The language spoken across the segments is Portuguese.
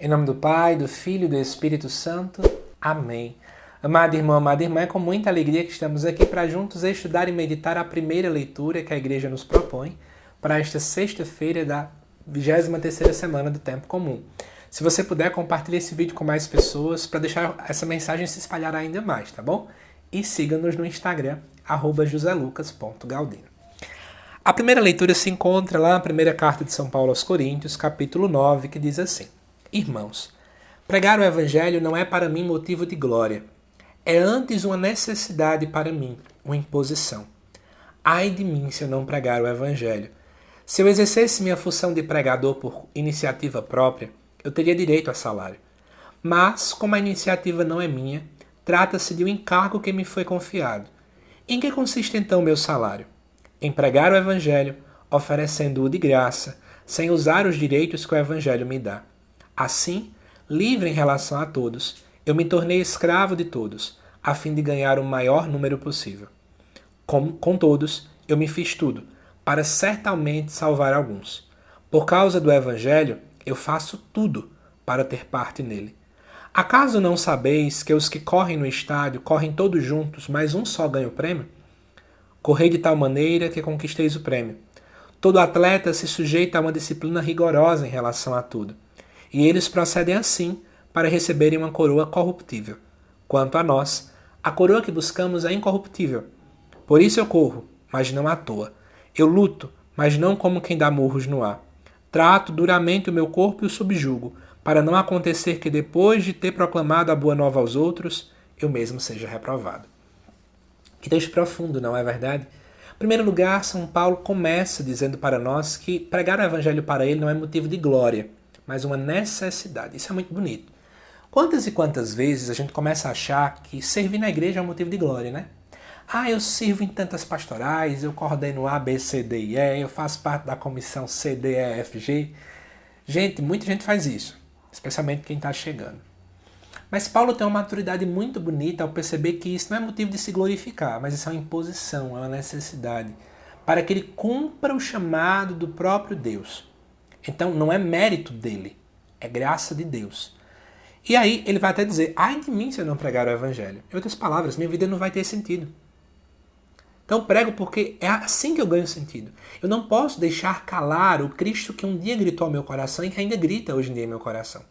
Em nome do Pai, do Filho e do Espírito Santo. Amém. Amado irmão, amada irmã, é com muita alegria que estamos aqui para juntos estudar e meditar a primeira leitura que a Igreja nos propõe para esta sexta-feira da 23ª semana do Tempo Comum. Se você puder, compartilhe esse vídeo com mais pessoas para deixar essa mensagem se espalhar ainda mais, tá bom? E siga-nos no Instagram, @joselucas.galdino. A primeira leitura se encontra lá na primeira carta de São Paulo aos Coríntios, capítulo 9, que diz assim: Irmãos, pregar o Evangelho não é para mim motivo de glória. É antes uma necessidade para mim, uma imposição. Ai de mim se eu não pregar o Evangelho. Se eu exercesse minha função de pregador por iniciativa própria, eu teria direito a salário. Mas, como a iniciativa não é minha, trata-se de um encargo que me foi confiado. Em que consiste então o meu salário? Em pregar o Evangelho, oferecendo-o de graça, sem usar os direitos que o Evangelho me dá. Assim, livre em relação a todos, eu me tornei escravo de todos, a fim de ganhar o maior número possível. Com todos, eu me fiz tudo, para certamente salvar alguns. Por causa do Evangelho, eu faço tudo para ter parte nele. Acaso não sabeis que os que correm no estádio correm todos juntos, mas um só ganha o prêmio? Correi de tal maneira que conquisteis o prêmio. Todo atleta se sujeita a uma disciplina rigorosa em relação a tudo. E eles procedem assim para receberem uma coroa corruptível. Quanto a nós, a coroa que buscamos é incorruptível. Por isso eu corro, mas não à toa. Eu luto, mas não como quem dá murros no ar. Trato duramente o meu corpo e o subjugo, para não acontecer que depois de ter proclamado a boa nova aos outros, eu mesmo seja reprovado. Que texto profundo, não é verdade? Em primeiro lugar, São Paulo começa dizendo para nós que pregar o Evangelho para ele não é motivo de glória, mas uma necessidade. Isso é muito bonito. Quantas e quantas vezes a gente começa a achar que servir na igreja é um motivo de glória, né? Eu sirvo em tantas pastorais, eu coordeno A, B, C, D e E, eu faço parte da comissão C, D, E, F, G. Gente, muita gente faz isso, especialmente quem está chegando. Mas Paulo tem uma maturidade muito bonita ao perceber que isso não é motivo de se glorificar, mas isso é uma imposição, é uma necessidade, para que ele cumpra o chamado do próprio Deus. Então não é mérito dele, é graça de Deus. E aí ele vai até dizer, ai de mim se eu não pregar o Evangelho. Em outras palavras, minha vida não vai ter sentido. Então prego porque é assim que eu ganho sentido. Eu não posso deixar calar o Cristo que um dia gritou ao meu coração e que ainda grita hoje em dia em meu coração.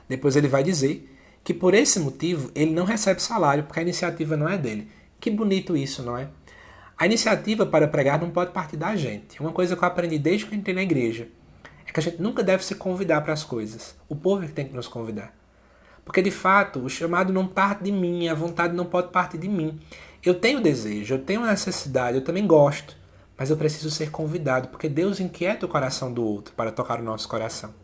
Depois ele vai dizer que por esse motivo ele não recebe salário, porque a iniciativa não é dele. Que bonito isso, não é? A iniciativa para pregar não pode partir da gente. Uma coisa que eu aprendi desde que eu entrei na igreja é que a gente nunca deve se convidar para as coisas. O povo é que tem que nos convidar. Porque, de fato, o chamado não parte de mim, a vontade não pode partir de mim. Eu tenho desejo, eu tenho necessidade, eu também gosto, mas eu preciso ser convidado, porque Deus inquieta o coração do outro para tocar o nosso coração.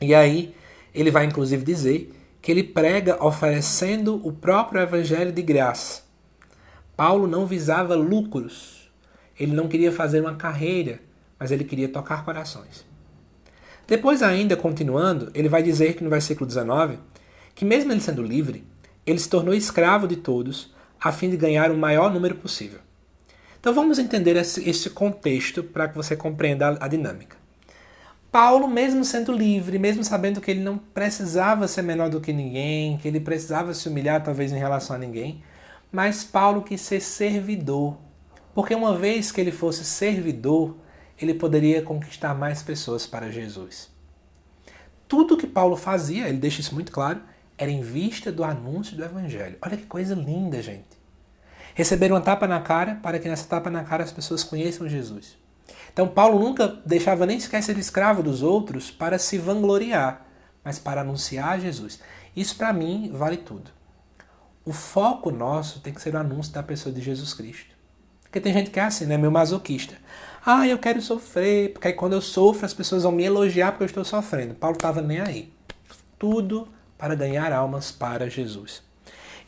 E aí, ele vai inclusive dizer que ele prega oferecendo o próprio Evangelho de graça. Paulo não visava lucros, ele não queria fazer uma carreira, mas ele queria tocar corações. Depois ainda, continuando, ele vai dizer que no versículo 19, que mesmo ele sendo livre, ele se tornou escravo de todos, a fim de ganhar o maior número possível. Então vamos entender esse contexto para que você compreenda a dinâmica. Paulo, mesmo sendo livre, mesmo sabendo que ele não precisava ser menor do que ninguém, que ele precisava se humilhar talvez em relação a ninguém, mas Paulo quis ser servidor, porque uma vez que ele fosse servidor, ele poderia conquistar mais pessoas para Jesus. Tudo que Paulo fazia, ele deixa isso muito claro, era em vista do anúncio do Evangelho. Olha que coisa linda, gente. Receber uma tapa na cara para que nessa tapa na cara as pessoas conheçam Jesus. Então Paulo nunca deixava nem sequer ser escravo dos outros para se vangloriar, mas para anunciar Jesus. Isso para mim vale tudo. O foco nosso tem que ser o anúncio da pessoa de Jesus Cristo. Porque tem gente que é assim, né? Meio masoquista. Eu quero sofrer, porque aí quando eu sofro as pessoas vão me elogiar porque eu estou sofrendo. Paulo estava nem aí. Tudo para ganhar almas para Jesus.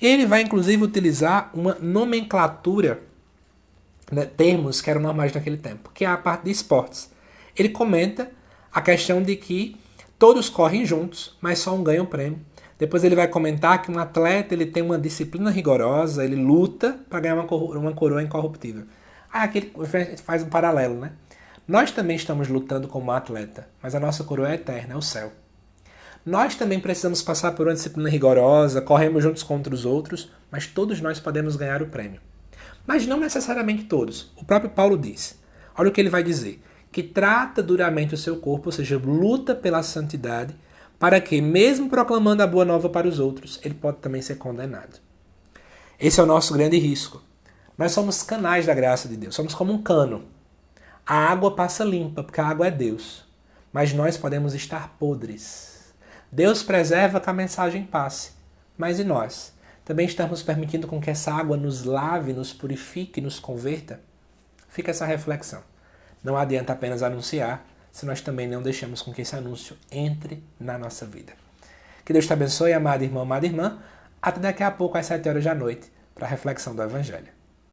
E ele vai inclusive utilizar uma nomenclatura, né, termos que eram normais naquele tempo, que é a parte de esportes. Ele comenta a questão de que todos correm juntos, mas só um ganha o prêmio. Depois ele vai comentar que um atleta ele tem uma disciplina rigorosa, ele luta para ganhar uma coroa incorruptível. Aqui ele faz um paralelo, né? Nós também estamos lutando como atleta, mas a nossa coroa é eterna, é o céu. Nós também precisamos passar por uma disciplina rigorosa, corremos juntos contra os outros, mas todos nós podemos ganhar o prêmio. Mas não necessariamente todos. O próprio Paulo diz. Olha o que ele vai dizer. Que trata duramente o seu corpo, ou seja, luta pela santidade, para que, mesmo proclamando a boa nova para os outros, ele pode também ser condenado. Esse é o nosso grande risco. Nós somos canais da graça de Deus, somos como um cano. A água passa limpa, porque a água é Deus. Mas nós podemos estar podres. Deus preserva que a mensagem passe. Mas e nós? Também estamos permitindo com que essa água nos lave, nos purifique, nos converta? Fica essa reflexão. Não adianta apenas anunciar, se nós também não deixamos com que esse anúncio entre na nossa vida. Que Deus te abençoe, amado irmão, amada irmã. Até daqui a pouco, às 7 horas da noite, para a reflexão do Evangelho.